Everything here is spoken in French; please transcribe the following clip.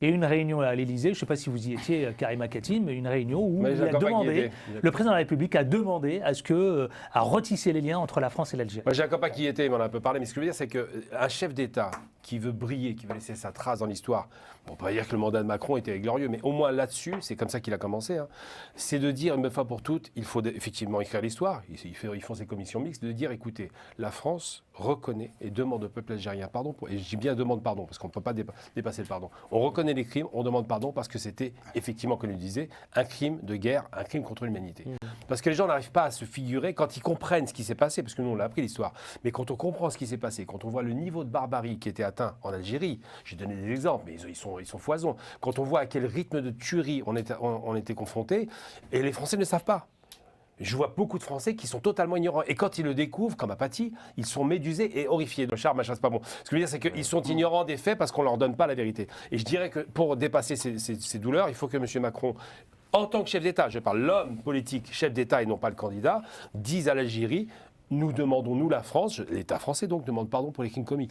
Il y a eu une réunion à l'Élysée, je ne sais pas si vous y étiez, Karima Katim, mais une réunion où Mais il a demandé, le le président de la République a demandé à retisser les liens entre la France et l'Algérie. Moi, j'ai un copain qui y était, il m'en a un peu parlé, mais ce que je veux dire, c'est qu'un chef d'État qui veut briller, qui veut laisser sa trace dans l'histoire, bon, on peut pas dire que le mandat de Macron était glorieux, mais au moins là-dessus, c'est comme ça qu'il a commencé, hein, c'est de dire, une fois pour toutes, il faut effectivement écrire l'histoire, ils font ces commissions mixtes, de dire, écoutez, la France reconnaît et demande au peuple algérien pardon, et je dis bien demande pardon, parce qu'on ne peut pas dépasser le pardon. On reconnaît les crimes, on demande pardon parce que c'était effectivement, comme il disait, un crime de guerre, un crime contre l'humanité. Parce que les gens n'arrivent pas à se figurer, quand ils comprennent ce qui s'est passé, parce que nous on l'a appris l'histoire, mais quand on comprend ce qui s'est passé, quand on voit le niveau de barbarie qui était atteint en Algérie, j'ai donné des exemples, mais ils sont foisons, quand on voit à quel rythme de tuerie on était confrontés, et les Français ne savent pas. Je vois beaucoup de Français qui sont totalement ignorants. Et quand ils le découvrent, comme Apathy, ils sont médusés et horrifiés. Le char, machin, c'est pas bon. Ce que je veux dire, c'est qu'ils sont ignorants des faits parce qu'on leur donne pas la vérité. Et je dirais que pour dépasser ces douleurs, il faut que M. Macron, en tant que chef d'État, je parle l'homme politique, chef d'État et non pas le candidat, dise à l'Algérie, nous demandons, nous la France, l'État français donc, demande pardon pour les crimes commis.